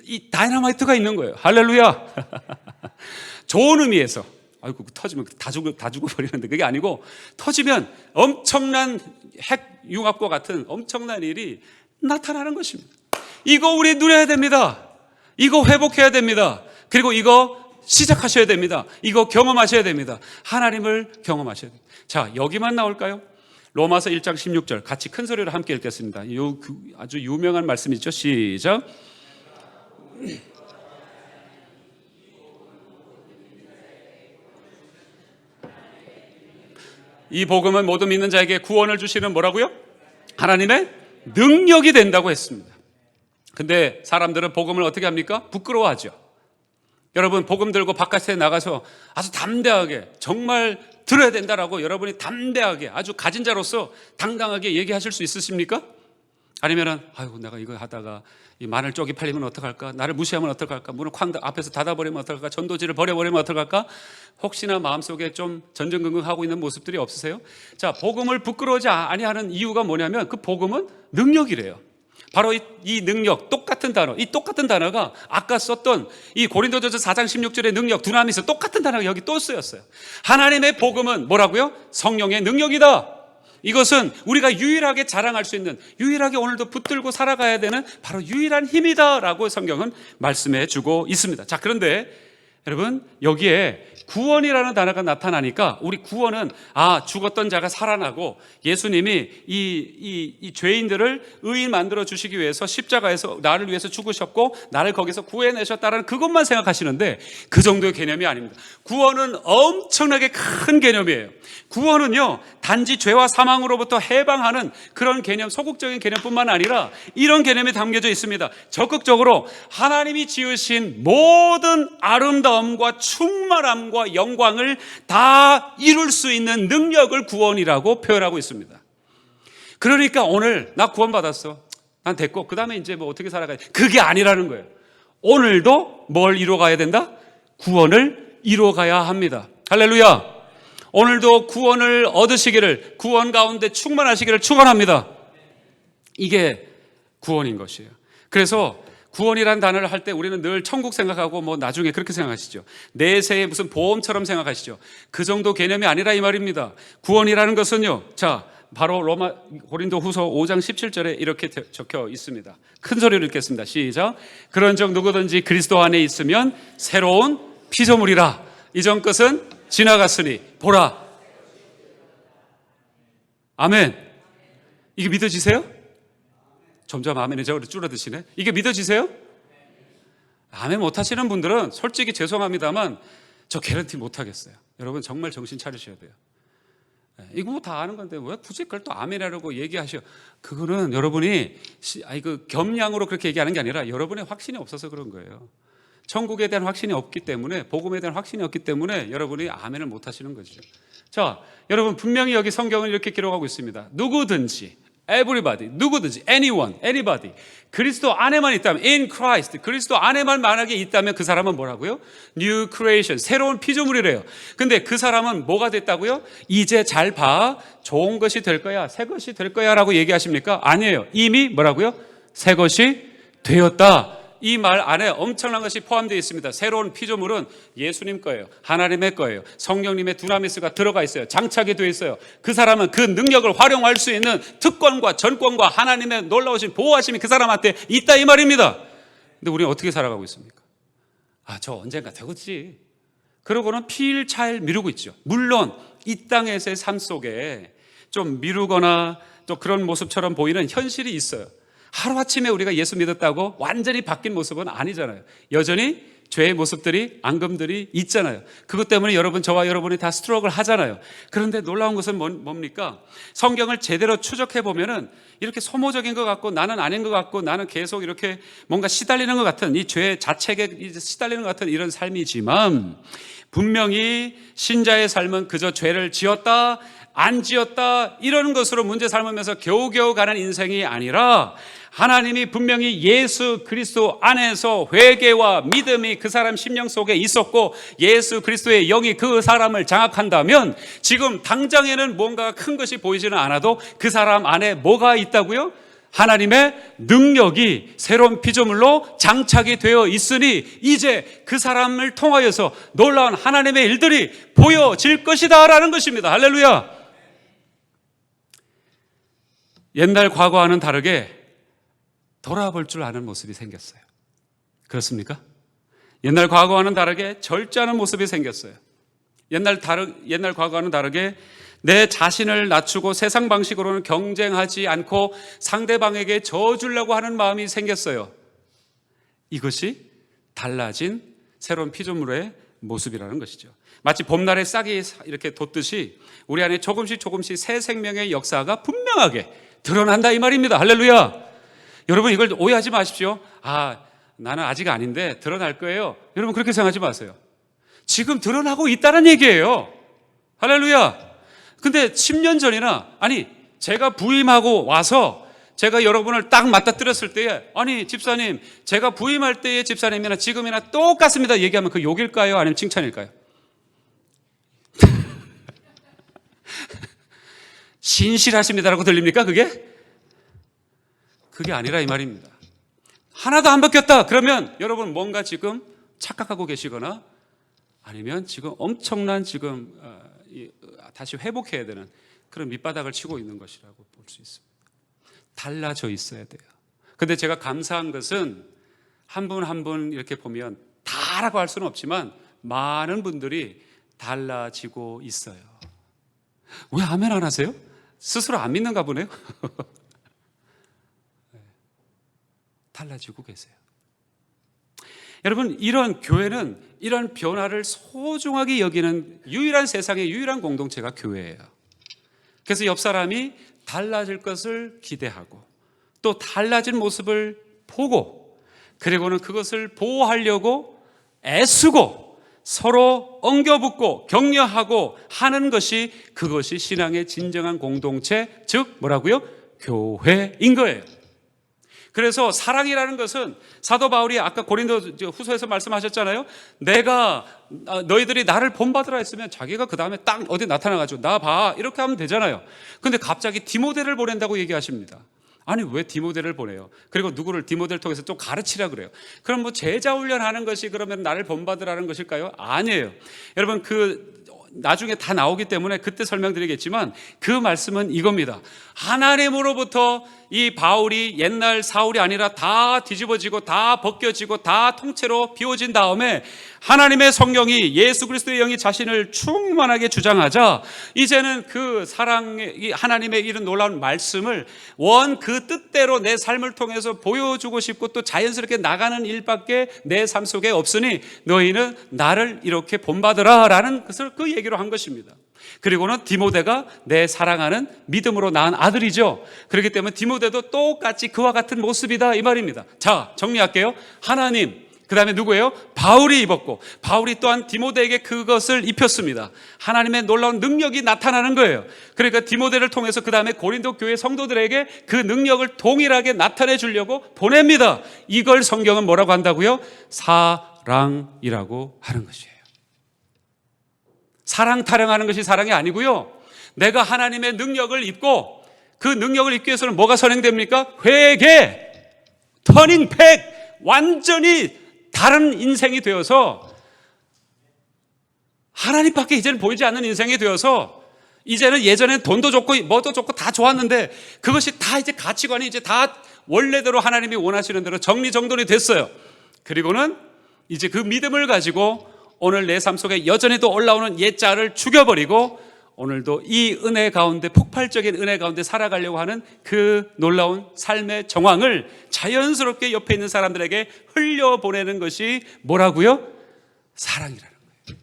S1: 이 다이나마이트가 있는 거예요. 할렐루야. 좋은 의미에서, 아이고 터지면 다 죽어버리는데 그게 아니고, 터지면 엄청난 핵융합과 같은 엄청난 일이 나타나는 것입니다. 이거 우리 누려야 됩니다. 이거 회복해야 됩니다. 그리고 이거 시작하셔야 됩니다. 이거 경험하셔야 됩니다. 하나님을 경험하셔야 됩니다. 자, 여기만 나올까요? 로마서 1장 16절 같이 큰 소리로 함께 읽겠습니다. 아주 유명한 말씀이죠. 시작. 이 복음은 모든 믿는 자에게 구원을 주시는 뭐라고요? 하나님의 능력이 된다고 했습니다. 근데 사람들은 복음을 어떻게 합니까? 부끄러워하죠. 여러분, 복음 들고 바깥에 나가서 아주 담대하게 정말 들어야 된다라고 여러분이 담대하게 아주 가진 자로서 당당하게 얘기하실 수 있으십니까? 아니면은 아이고 내가 이거 하다가 이 마늘 쪽이 팔리면 어떡할까? 나를 무시하면 어떡할까? 문을 쾅 앞에서 닫아버리면 어떡할까? 전도지를 버려버리면 어떡할까? 혹시나 마음속에 좀 전전긍긍하고 있는 모습들이 없으세요? 자, 복음을 부끄러워하지 아니하는 이유가 뭐냐면 그 복음은 능력이래요. 바로 이 능력, 똑같은 단어, 이 똑같은 단어가 아까 썼던 이 고린도전서 4장 16절의 능력, 두나미스, 똑같은 단어가 여기 또 쓰였어요. 하나님의 복음은 뭐라고요? 성령의 능력이다. 이것은 우리가 유일하게 자랑할 수 있는, 유일하게 오늘도 붙들고 살아가야 되는 바로 유일한 힘이다라고 성경은 말씀해 주고 있습니다. 자, 그런데 여러분, 여기에 구원이라는 단어가 나타나니까 우리 구원은 죽었던 자가 살아나고 예수님이 이 죄인들을 의인 만들어 주시기 위해서 십자가에서 나를 위해서 죽으셨고 나를 거기서 구해내셨다는 그것만 생각하시는데 그 정도의 개념이 아닙니다. 구원은 엄청나게 큰 개념이에요. 구원은요, 단지 죄와 사망으로부터 해방하는 그런 개념, 소극적인 개념뿐만 아니라 이런 개념이 담겨져 있습니다. 적극적으로 하나님이 지으신 모든 아름다움과 충만함과 영광을 다 이룰 수 있는 능력을 구원이라고 표현하고 있습니다. 그러니까 오늘 나 구원받았어, 난 됐고 그 다음에 이제 뭐 어떻게 살아가야 돼, 그게 아니라는 거예요. 오늘도 뭘 이루어가야 된다? 구원을 이루어가야 합니다. 할렐루야. 오늘도 구원을 얻으시기를, 구원 가운데 충만하시기를 축원합니다. 이게 구원인 것이에요. 그래서 구원이라는 단어를 할 때 우리는 늘 천국 생각하고 뭐 나중에 그렇게 생각하시죠. 내세의 무슨 보험처럼 생각하시죠. 그 정도 개념이 아니라 이 말입니다. 구원이라는 것은요, 자, 바로 고린도후서 5장 17절에 이렇게 적혀 있습니다. 큰 소리로 읽겠습니다. 시작. 그런즉 누구든지 그리스도 안에 있으면 새로운 피조물이라. 이전 것은 지나갔으니 보라. 아멘. 이게 믿어지세요? 점점 아멘이 줄어드시네. 이게 믿어지세요? 아멘 못하시는 분들은 솔직히 죄송합니다만 저 개런티 못 하겠어요. 여러분 정말 정신 차리셔야 돼요. 이거 뭐 다 아는 건데 왜 굳이 그걸 또 아멘이라고 얘기하셔? 그거는 여러분이 그 겸양으로 그렇게 얘기하는 게 아니라 여러분의 확신이 없어서 그런 거예요. 천국에 대한 확신이 없기 때문에, 복음에 대한 확신이 없기 때문에 여러분이 아멘을 못 하시는 거죠. 자, 여러분 분명히 여기 성경은 이렇게 기록하고 있습니다. 누구든지, everybody, 누구든지, anyone, anybody, 그리스도 안에만 있다면, in Christ, 그리스도 안에만 만약에 있다면 그 사람은 뭐라고요? New creation, 새로운 피조물이래요. 근데 그 사람은 뭐가 됐다고요? 이제 잘 봐, 좋은 것이 될 거야, 새 것이 될 거야 라고 얘기하십니까? 아니에요. 이미 뭐라고요? 새 것이 되었다. 이 말 안에 엄청난 것이 포함되어 있습니다. 새로운 피조물은 예수님 거예요. 하나님의 거예요. 성령님의 두나미스가 들어가 있어요. 장착이 되어 있어요. 그 사람은 그 능력을 활용할 수 있는 특권과 전권과 하나님의 놀라우신 보호하심이 그 사람한테 있다 이 말입니다. 근데 우리는 어떻게 살아가고 있습니까? 저 언젠가 되겠지. 그러고는 피일차일 미루고 있죠. 물론 이 땅에서의 삶 속에 좀 미루거나 또 그런 모습처럼 보이는 현실이 있어요. 하루아침에 우리가 예수 믿었다고 완전히 바뀐 모습은 아니잖아요. 여전히 죄의 모습들이, 앙금들이 있잖아요. 그것 때문에 저와 여러분이 다 스트럭을 하잖아요. 그런데 놀라운 것은 뭡니까? 성경을 제대로 추적해 보면은 이렇게 소모적인 것 같고 나는 아닌 것 같고 나는 계속 이렇게 뭔가 시달리는 것 같은 이 죄 자책에 시달리는 것 같은 이런 삶이지만 분명히 신자의 삶은 그저 죄를 지었다 안 지었다 이런 것으로 문제 삼으면서 겨우겨우 가는 인생이 아니라 하나님이 분명히 예수 그리스도 안에서 회개와 믿음이 그 사람 심령 속에 있었고 예수 그리스도의 영이 그 사람을 장악한다면 지금 당장에는 뭔가 큰 것이 보이지는 않아도 그 사람 안에 뭐가 있다고요? 하나님의 능력이 새로운 피조물로 장착이 되어 있으니 이제 그 사람을 통하여서 놀라운 하나님의 일들이 보여질 것이다 라는 것입니다. 할렐루야. 옛날 과거와는 다르게 돌아볼 줄 아는 모습이 생겼어요. 그렇습니까? 옛날 과거와는 다르게 절제하는 모습이 생겼어요. 옛날 과거와는 다르게 내 자신을 낮추고 세상 방식으로는 경쟁하지 않고 상대방에게 져주려고 하는 마음이 생겼어요. 이것이 달라진 새로운 피조물의 모습이라는 것이죠. 마치 봄날에 싹이 이렇게 돋듯이 우리 안에 조금씩 새 생명의 역사가 분명하게 드러난다 이 말입니다. 할렐루야. 여러분 이걸 오해하지 마십시오. 나는 아직 아닌데 드러날 거예요. 여러분 그렇게 생각하지 마세요. 지금 드러나고 있다는 얘기예요. 할렐루야. 근데 10년 전이나 제가 부임하고 와서 제가 여러분을 딱 맞닥뜨렸을 때에 집사님 제가 부임할 때의 집사님이나 지금이나 똑같습니다 얘기하면 그 욕일까요? 아니면 칭찬일까요? 신실하십니다라고 들립니까 그게? 그게 아니라 이 말입니다. 하나도 안 바뀌었다 그러면 여러분 뭔가 지금 착각하고 계시거나 아니면 지금 엄청난 다시 회복해야 되는 그런 밑바닥을 치고 있는 것이라고 볼 수 있습니다. 달라져 있어야 돼요. 근데 제가 감사한 것은 한 분 한 분 이렇게 보면 다라고 할 수는 없지만 많은 분들이 달라지고 있어요. 왜 아멘 안 하세요? 스스로 안 믿는가 보네요. 달라지고 계세요. 여러분 이런 교회는 이런 변화를 소중하게 여기는 유일한 세상의 유일한 공동체가 교회예요. 그래서 옆 사람이 달라질 것을 기대하고 또 달라진 모습을 보고 그리고는 그것을 보호하려고 애쓰고 서로 엉겨붙고 격려하고 하는 것이 그것이 신앙의 진정한 공동체 즉 뭐라고요? 교회인 거예요. 그래서 사랑이라는 것은 사도 바울이 아까 고린도 후서에서 말씀하셨잖아요. 너희들이 나를 본받으라 했으면 자기가 그 다음에 딱 어디 나타나가지고 나 봐 이렇게 하면 되잖아요. 근데 갑자기 디모데를 보낸다고 얘기하십니다. 왜 디모데를 보내요? 그리고 누구를 디모데를 통해서 또 가르치라 그래요. 그럼 제자 훈련하는 것이 그러면 나를 본받으라는 것일까요? 아니에요. 여러분 나중에 다 나오기 때문에 그때 설명드리겠지만 그 말씀은 이겁니다. 하나님으로부터 이 바울이 옛날 사울이 아니라 다 뒤집어지고 다 벗겨지고 다 통째로 비워진 다음에 하나님의 성령이 예수 그리스도의 영이 자신을 충만하게 주장하자 이제는 그 사랑의 하나님의 이런 놀라운 말씀을 원 그 뜻대로 내 삶을 통해서 보여주고 싶고 또 자연스럽게 나가는 일밖에 내 삶 속에 없으니 너희는 나를 이렇게 본받으라 라는 것을 그 얘기로 한 것입니다. 그리고는 디모데가 내 사랑하는 믿음으로 낳은 아들이죠. 그렇기 때문에 디모데도 똑같이 그와 같은 모습이다 이 말입니다. 자, 정리할게요. 하나님, 그 다음에 누구예요? 바울이 입었고 바울이 또한 디모데에게 그것을 입혔습니다. 하나님의 놀라운 능력이 나타나는 거예요. 그러니까 디모데를 통해서 그 다음에 고린도 교회 성도들에게 그 능력을 동일하게 나타내 주려고 보냅니다. 이걸 성경은 뭐라고 한다고요? 사랑이라고 하는 것이에요. 사랑 타령하는 것이 사랑이 아니고요, 내가 하나님의 능력을 입고 그 능력을 입기 위해서는 뭐가 선행됩니까? 회개, 터닝백, 완전히 다른 인생이 되어서 하나님밖에 이제는 보이지 않는 인생이 되어서 이제는 예전엔 돈도 좋고 뭐도 좋고 다 좋았는데 그것이 다 이제 가치관이 이제 다 원래대로 하나님이 원하시는 대로 정리정돈이 됐어요. 그리고는 이제 그 믿음을 가지고 오늘 내 삶 속에 여전히도 올라오는 옛자를 죽여버리고 오늘도 이 은혜 가운데, 폭발적인 은혜 가운데 살아가려고 하는 그 놀라운 삶의 정황을 자연스럽게 옆에 있는 사람들에게 흘려보내는 것이 뭐라고요? 사랑이라는 거예요.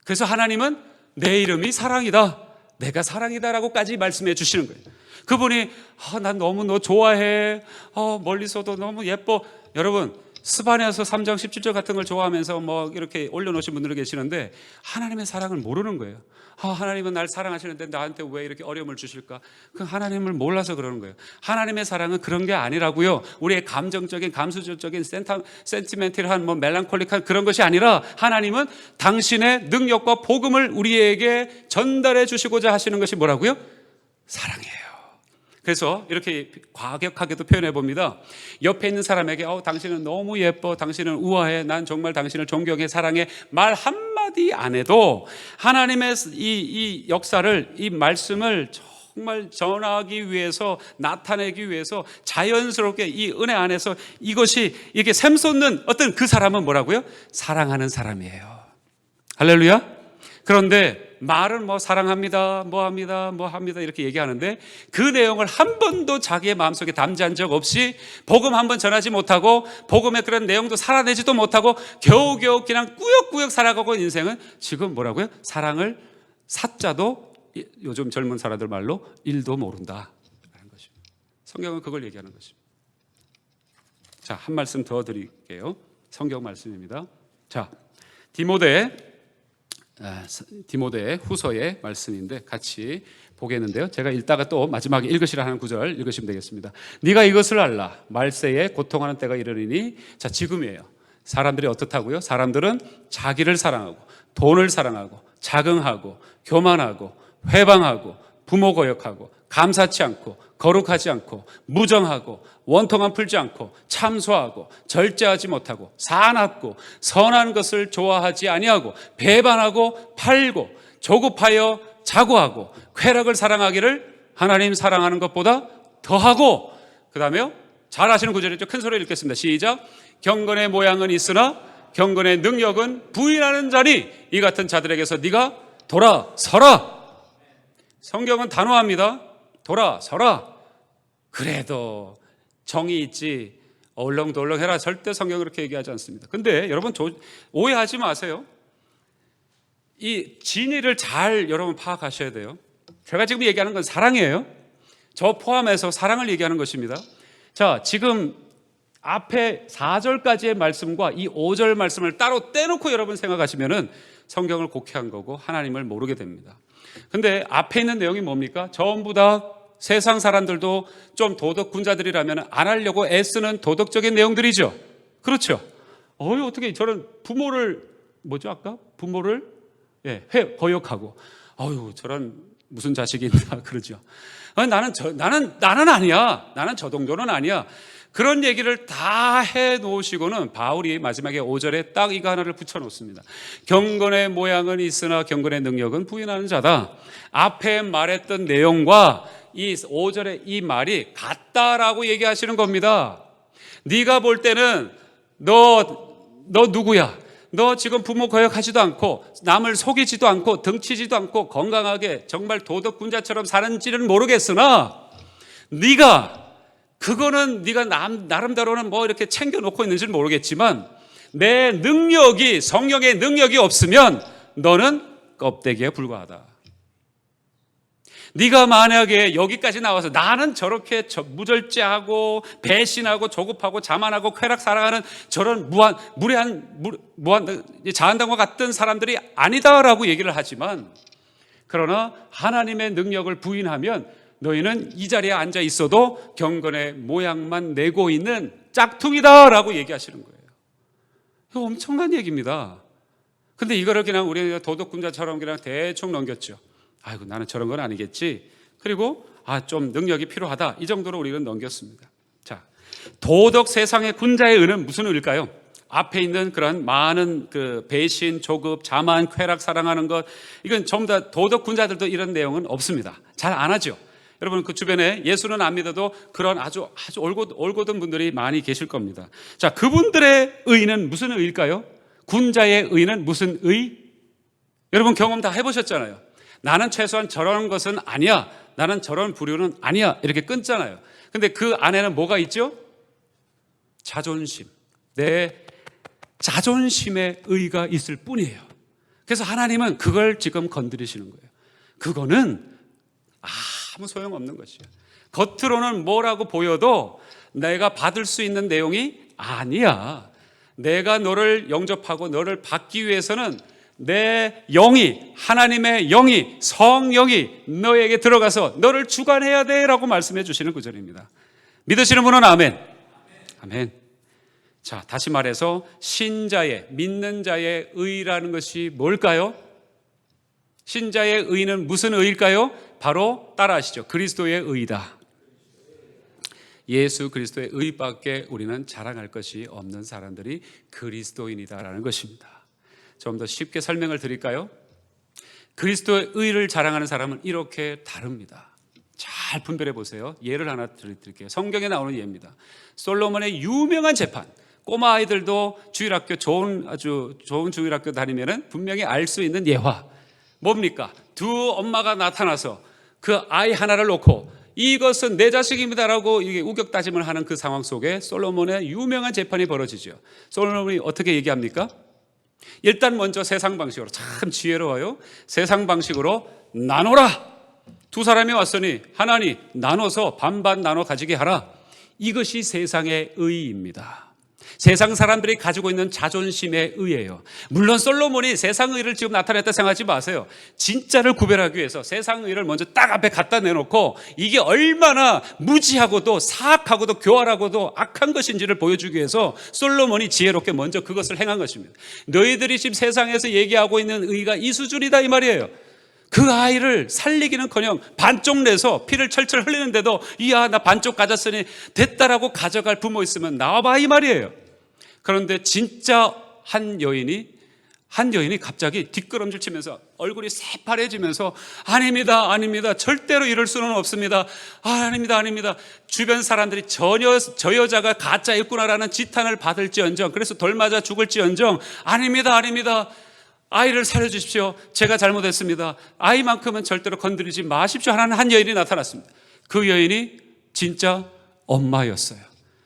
S1: 그래서 하나님은 내 이름이 사랑이다, 내가 사랑이다라고까지 말씀해 주시는 거예요. 그분이 난 너무 너 좋아해, 멀리서도 너무 예뻐. 여러분, 스바냐서 3장 17절 같은 걸 좋아하면서 뭐 이렇게 올려놓으신 분들이 계시는데 하나님의 사랑을 모르는 거예요. 하나님은 날 사랑하시는데 나한테 왜 이렇게 어려움을 주실까? 그 하나님을 몰라서 그러는 거예요. 하나님의 사랑은 그런 게 아니라고요. 우리의 감정적인, 감수적인, 센티멘탈한, 뭐 멜랑콜릭한 그런 것이 아니라 하나님은 당신의 능력과 복음을 우리에게 전달해 주시고자 하시는 것이 뭐라고요? 사랑이에요. 그래서 이렇게 과격하게도 표현해 봅니다. 옆에 있는 사람에게 당신은 너무 예뻐, 당신은 우아해, 난 정말 당신을 존경해, 사랑해 말 한마디 안 해도 하나님의 이 역사를, 이 말씀을 정말 전하기 위해서, 나타내기 위해서 자연스럽게 이 은혜 안에서 이것이 이렇게 샘솟는 어떤 그 사람은 뭐라고요? 사랑하는 사람이에요. 할렐루야. 그런데 말은 뭐 사랑합니다, 뭐 합니다 이렇게 얘기하는데 그 내용을 한 번도 자기의 마음속에 담지한 적 없이 복음 한 번 전하지 못하고 복음의 그런 내용도 살아내지도 못하고 겨우겨우 그냥 꾸역꾸역 살아가고 있는 인생은 지금 뭐라고요? 사랑을 사자도 요즘 젊은 사람들 말로 일도 모른다라는 것입니다. 성경은 그걸 얘기하는 것입니다. 자, 한 말씀 더 드릴게요. 성경 말씀입니다. 자, 디모데 후서의 말씀인데 같이 보겠는데요. 제가 읽다가 또 마지막에 읽으시라 하는 구절 읽으시면 되겠습니다. 네가 이것을 알라, 말세에 고통하는 때가 이르리니. 자, 지금이에요. 사람들이 어떻다고요? 사람들은 자기를 사랑하고 돈을 사랑하고 자긍하고 교만하고 회방하고 부모 거역하고 감사치 않고 거룩하지 않고 무정하고 원통함 풀지 않고 참소하고 절제하지 못하고 사납고 선한 것을 좋아하지 아니하고 배반하고 팔고 조급하여 자고하고 쾌락을 사랑하기를 하나님 사랑하는 것보다 더하고, 그 다음에요, 잘 아시는 구절이죠. 큰 소리로 읽겠습니다. 시작. 경건의 모양은 있으나 경건의 능력은 부인하는 자니 이 같은 자들에게서 네가 돌아서라. 성경은 단호합니다. 돌아서라. 그래도 정이 있지 얼렁덜렁 해라. 절대 성경은 그렇게 얘기하지 않습니다. 근데 여러분 오해하지 마세요. 이 진리를 잘 여러분 파악하셔야 돼요. 제가 지금 얘기하는 건 사랑이에요. 저 포함해서 사랑을 얘기하는 것입니다. 자, 지금 앞에 4절까지의 말씀과 이 5절 말씀을 따로 떼놓고 여러분 생각하시면은 성경을 곡해한 거고 하나님을 모르게 됩니다. 근데 앞에 있는 내용이 뭡니까? 전부 다 세상 사람들도 좀 도덕군자들이라면 안 하려고 애쓰는 도덕적인 내용들이죠. 그렇죠? 어떻게 저런 부모를 거역하고 저런 무슨 자식이 있나 그러죠. 나는 아니야. 나는 저 정도는 아니야. 그런 얘기를 다 해놓으시고는 바울이 마지막에 5절에 딱 이거 하나를 붙여놓습니다. 경건의 모양은 있으나 경건의 능력은 부인하는 자다. 앞에 말했던 내용과 이 5절의 이 말이 같다라고 얘기하시는 겁니다. 네가 볼 때는 너 누구야? 너 지금 부모 거역하지도 않고 남을 속이지도 않고 등치지도 않고 건강하게 정말 도덕군자처럼 사는지는 모르겠으나 그거는 네가 나름대로는 뭐 이렇게 챙겨놓고 있는지는 모르겠지만 내 능력이, 성령의 능력이 없으면 너는 껍데기에 불과하다. 네가 만약에 여기까지 나와서 나는 저렇게 무절제하고 배신하고 조급하고 자만하고 쾌락 사랑하는 저런 무례한 자한당과 같은 사람들이 아니다라고 얘기를 하지만, 그러나 하나님의 능력을 부인하면 너희는 이 자리에 앉아 있어도 경건의 모양만 내고 있는 짝퉁이다라고 얘기하시는 거예요. 이거 엄청난 얘기입니다. 근데 이거를 그냥 우리가 도덕군자처럼 그냥 대충 넘겼죠. 아이고, 나는 저런 건 아니겠지. 그리고 좀 능력이 필요하다. 이 정도로 우리는 넘겼습니다. 자, 도덕 세상의 군자의 의는 무슨 의일까요? 앞에 있는 그런 많은 그 배신, 조급, 자만, 쾌락, 사랑하는 것, 이건 전부 다 도덕 군자들도 이런 내용은 없습니다. 잘 안 하죠. 여러분 그 주변에 예수는 안 믿어도 그런 아주 올곧은 분들이 많이 계실 겁니다. 자, 그분들의 의는 무슨 의일까요? 군자의 의는 무슨 의? 여러분 경험 다 해보셨잖아요. 나는 최소한 저런 것은 아니야. 나는 저런 부류는 아니야. 이렇게 끊잖아요. 근데 그 안에는 뭐가 있죠? 자존심. 내 자존심의 의가 있을 뿐이에요. 그래서 하나님은 그걸 지금 건드리시는 거예요. 그거는 아무 소용없는 것이에요. 겉으로는 뭐라고 보여도 내가 받을 수 있는 내용이 아니야. 내가 너를 영접하고 너를 받기 위해서는 내 영이, 하나님의 영이, 성령이 너에게 들어가서 너를 주관해야 돼 라고 말씀해 주시는 구절입니다. 믿으시는 분은 아멘. 아멘. 자, 다시 말해서 신자의, 믿는 자의 의라는 것이 뭘까요? 신자의 의는 무슨 의일까요? 바로 따라하시죠. 그리스도의 의다. 예수 그리스도의 의밖에 우리는 자랑할 것이 없는 사람들이 그리스도인이다라는 것입니다. 좀 더 쉽게 설명을 드릴까요? 그리스도의 의를 자랑하는 사람은 이렇게 다릅니다. 잘 분별해 보세요. 예를 하나 드릴게요. 성경에 나오는 예입니다. 솔로몬의 유명한 재판. 꼬마 아이들도 아주 좋은 주일학교 다니면은 분명히 알 수 있는 예화. 뭡니까? 두 엄마가 나타나서 그 아이 하나를 놓고 이것은 내 자식입니다라고 이게 우격다짐을 하는 그 상황 속에 솔로몬의 유명한 재판이 벌어지죠. 솔로몬이 어떻게 얘기합니까? 일단 먼저 세상 방식으로, 참 지혜로워요. 세상 방식으로 나눠라. 두 사람이 왔으니 하나니 나눠서 반반 나눠 가지게 하라. 이것이 세상의 의입니다. 세상 사람들이 가지고 있는 자존심의 의예요. 물론 솔로몬이 세상 의를 지금 나타냈다 생각하지 마세요. 진짜를 구별하기 위해서 세상 의를 먼저 딱 앞에 갖다 내놓고 이게 얼마나 무지하고도 사악하고도 교활하고도 악한 것인지를 보여주기 위해서 솔로몬이 지혜롭게 먼저 그것을 행한 것입니다. 너희들이 지금 세상에서 얘기하고 있는 의가 이 수준이다 이 말이에요. 그 아이를 살리기는커녕 반쪽 내서 피를 철철 흘리는데도 이야 나 반쪽 가졌으니 됐다라고 가져갈 부모 있으면 나와봐 이 말이에요. 그런데 진짜 한 여인이 갑자기 뒷걸음질 치면서 얼굴이 새파래지면서 아닙니다 절대로 이럴 수는 없습니다. 아닙니다 주변 사람들이 전혀 저 여자가 가짜였구나라는 지탄을 받을지언정, 그래서 돌 맞아 죽을지언정 아닙니다 아이를 살려주십시오. 제가 잘못했습니다. 아이만큼은 절대로 건드리지 마십시오 하는 한 여인이 나타났습니다. 그 여인이 진짜 엄마였어요.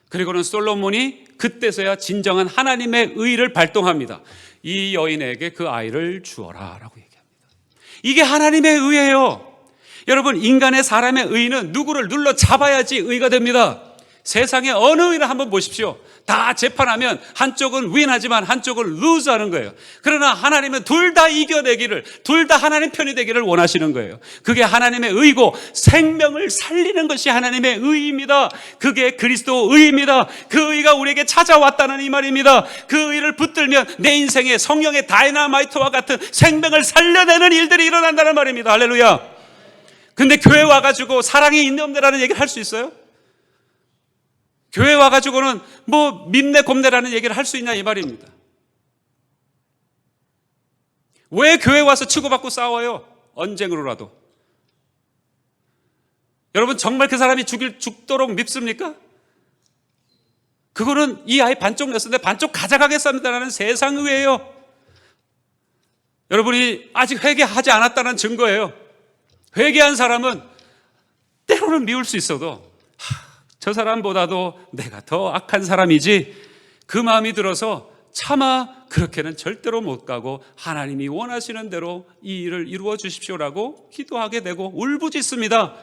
S1: 그리고는 솔로몬이 그때서야 진정한 하나님의 의를 발동합니다. 이 여인에게 그 아이를 주어라 라고 얘기합니다. 이게 하나님의 의예요. 여러분, 인간의 사람의 의는 누구를 눌러 잡아야지 의가 됩니다. 세상의 어느 의를 한번 보십시오. 다 재판하면 한쪽은 윈하지만 한쪽은 루즈하는 거예요. 그러나 하나님은 둘 다 이겨내기를, 둘 다 하나님 편이 되기를 원하시는 거예요. 그게 하나님의 의고 생명을 살리는 것이 하나님의 의입니다. 그게 그리스도 의입니다. 그 의가 우리에게 찾아왔다는 이 말입니다. 그 의를 붙들면 내 인생에 성령의 다이나마이트와 같은 생명을 살려내는 일들이 일어난다는 말입니다. 할렐루야. 근데 교회 와가지고 사랑이 있네 없네라는 얘기를 할 수 있어요? 교회 와가지고는 뭐 밉네 곱네라는 얘기를 할 수 있냐 이 말입니다. 왜 교회 와서 치고받고 싸워요? 언쟁으로라도. 여러분 정말 그 사람이 죽도록 밉습니까? 그거는 이 아이 반쪽 냈었는데 반쪽 가져가겠습니다라는 세상의회예요. 여러분이 아직 회개하지 않았다는 증거예요. 회개한 사람은 때로는 미울 수 있어도 저 사람보다도 내가 더 악한 사람이지 그 마음이 들어서 차마 그렇게는 절대로 못 가고 하나님이 원하시는 대로 이 일을 이루어 주십시오라고 기도하게 되고 울부짖습니다.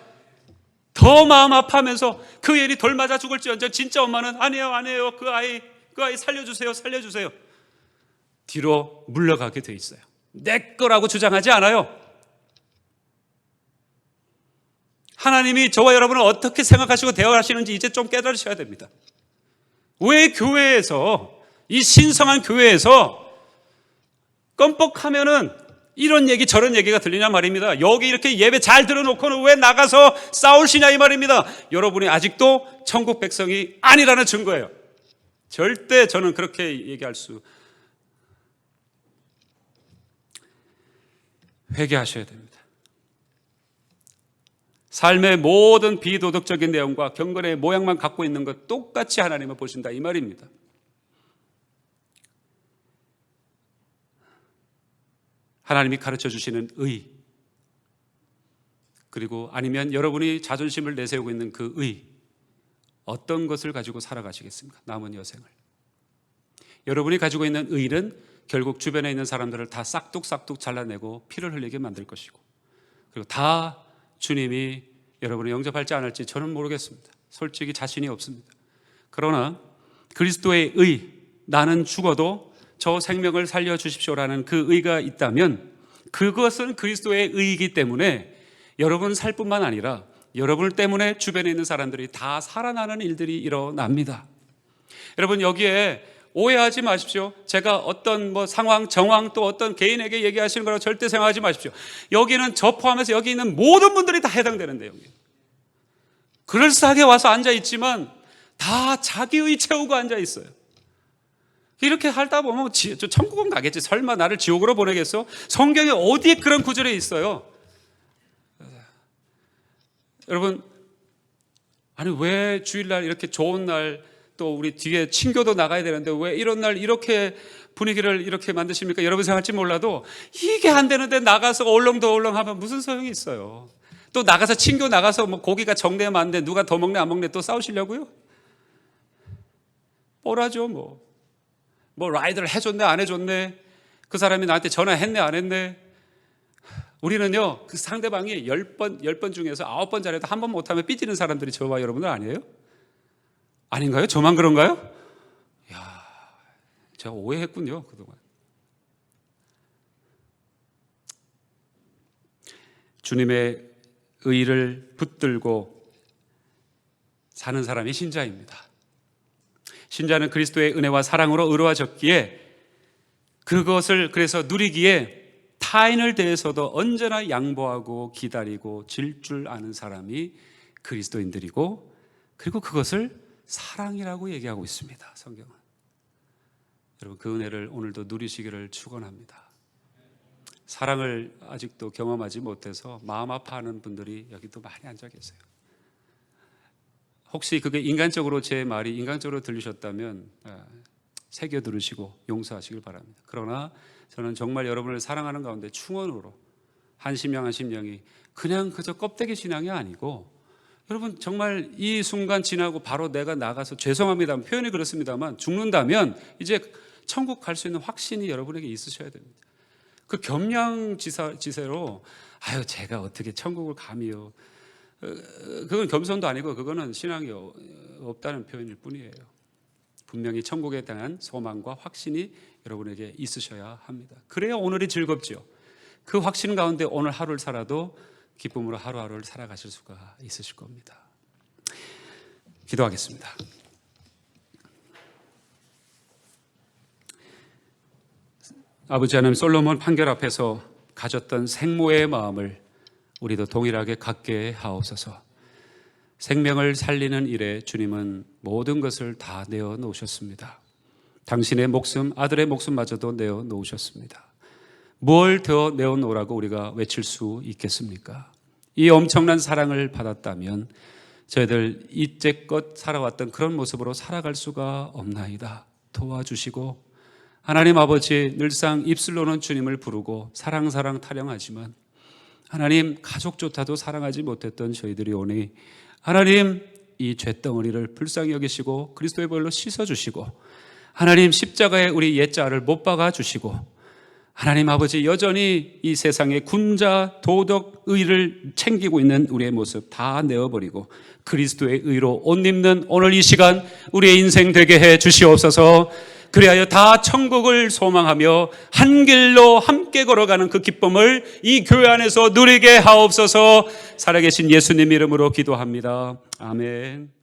S1: 더 마음 아파하면서 그 일이 돌맞아 죽을지언정 진짜 엄마는 아니에요 그 아이 살려주세요 뒤로 물러가게 돼 있어요. 내 거라고 주장하지 않아요. 하나님이 저와 여러분을 어떻게 생각하시고 대화하시는지 이제 좀 깨달으셔야 됩니다. 왜 교회에서 이 신성한 교회에서 껌뻑하면은 이런 얘기 저런 얘기가 들리냐 말입니다. 여기 이렇게 예배 잘 들어놓고는 왜 나가서 싸우시냐 이 말입니다. 여러분이 아직도 천국 백성이 아니라는 증거예요. 절대 저는 그렇게 얘기할 수. 회개하셔야 됩니다. 삶의 모든 비도덕적인 내용과 경건의 모양만 갖고 있는 것 똑같이 하나님을 보신다 이 말입니다. 하나님이 가르쳐 주시는 의, 그리고 아니면 여러분이 자존심을 내세우고 있는 그 의, 어떤 것을 가지고 살아가시겠습니까? 남은 여생을. 여러분이 가지고 있는 의는 결국 주변에 있는 사람들을 다 싹둑싹둑 잘라내고 피를 흘리게 만들 것이고, 그리고 다 주님이 여러분을 영접할지 안 할지 저는 모르겠습니다. 솔직히 자신이 없습니다. 그러나 그리스도의 의, 나는 죽어도 저 생명을 살려주십시오라는 그 의가 있다면 그것은 그리스도의 의이기 때문에 여러분 살 뿐만 아니라 여러분 때문에 주변에 있는 사람들이 다 살아나는 일들이 일어납니다. 여러분 여기에 오해하지 마십시오. 제가 어떤 상황, 정황 또 어떤 개인에게 얘기하시는 거라고 절대 생각하지 마십시오. 여기는 저 포함해서 여기 있는 모든 분들이 다 해당되는데요. 그럴싸하게 와서 앉아있지만 다 자기의 채우고 앉아있어요. 이렇게 살다 보면 천국은 가겠지. 설마 나를 지옥으로 보내겠어? 성경에 어디에 그런 구절이 있어요? 여러분, 아니 왜 주일날 이렇게 좋은 날 또 우리 뒤에 친교도 나가야 되는데 왜 이런 날 이렇게 분위기를 이렇게 만드십니까? 여러분 생각할지 몰라도 이게 안 되는데 나가서 얼렁덜렁 하면 무슨 소용이 있어요? 또 나가서 친교 나가서 고기가 정내면 안 돼. 누가 더 먹네 안 먹네 또 싸우시려고요? 뻔하죠 뭐 라이드를 해줬네 안 해줬네, 그 사람이 나한테 전화했네 안 했네. 우리는요 그 상대방이 10번 중에서 9번 잘해도 한 번 못하면 삐지는 사람들이 저와 여러분들 아니에요? 아닌가요? 저만 그런가요? 이야, 제가 오해했군요 그동안. 주님의 의를 붙들고 사는 사람이 신자입니다. 신자는 그리스도의 은혜와 사랑으로 의로워졌기에 그것을 그래서 누리기에 타인을 대해서도 언제나 양보하고 기다리고 질 줄 아는 사람이 그리스도인들이고, 그리고 그것을 사랑이라고 얘기하고 있습니다. 성경은. 여러분 그 은혜를 오늘도 누리시기를 축원합니다. 사랑을 아직도 경험하지 못해서 마음 아파하는 분들이 여기도 많이 앉아 계세요. 혹시 그게 인간적으로 제 말이 인간적으로 들리셨다면 새겨 들으시고 용서하시길 바랍니다. 그러나 저는 정말 여러분을 사랑하는 가운데 충원으로 한 심령 한 심령이 그냥 그저 껍데기 신앙이 아니고, 여러분 정말 이 순간 지나고 바로 내가 나가서 죄송합니다 표현이 그렇습니다만 죽는다면 이제 천국 갈 수 있는 확신이 여러분에게 있으셔야 됩니다. 그 겸양지세로 제가 어떻게 천국을 감히요, 그건 겸손도 아니고 그거는 신앙이 없다는 표현일 뿐이에요. 분명히 천국에 대한 소망과 확신이 여러분에게 있으셔야 합니다. 그래야 오늘이 즐겁죠. 그 확신 가운데 오늘 하루를 살아도 기쁨으로 하루하루를 살아가실 수가 있으실 겁니다. 기도하겠습니다. 아버지 하나님, 솔로몬 판결 앞에서 가졌던 생모의 마음을 우리도 동일하게 갖게 하옵소서. 생명을 살리는 일에 주님은 모든 것을 다 내어 놓으셨습니다. 당신의 목숨, 아들의 목숨마저도 내어 놓으셨습니다. 뭘 더 내어 놓으라고 우리가 외칠 수 있겠습니까? 이 엄청난 사랑을 받았다면 저희들 이제껏 살아왔던 그런 모습으로 살아갈 수가 없나이다. 도와주시고, 하나님 아버지, 늘상 입술로는 주님을 부르고 사랑 타령하지만 하나님, 가족조차도 사랑하지 못했던 저희들이 오니 하나님, 이 죄덩어리를 불쌍히 여기시고 그리스도의 보혈로 씻어주시고, 하나님 십자가에 우리 옛자를 못 박아 주시고, 하나님 아버지, 여전히 이 세상의 군자 도덕 의를 챙기고 있는 우리의 모습 다 내어버리고 그리스도의 의로 옷 입는 오늘 이 시간 우리의 인생 되게 해 주시옵소서. 그리하여 다 천국을 소망하며 한 길로 함께 걸어가는 그 기쁨을 이 교회 안에서 누리게 하옵소서. 살아계신 예수님 이름으로 기도합니다. 아멘.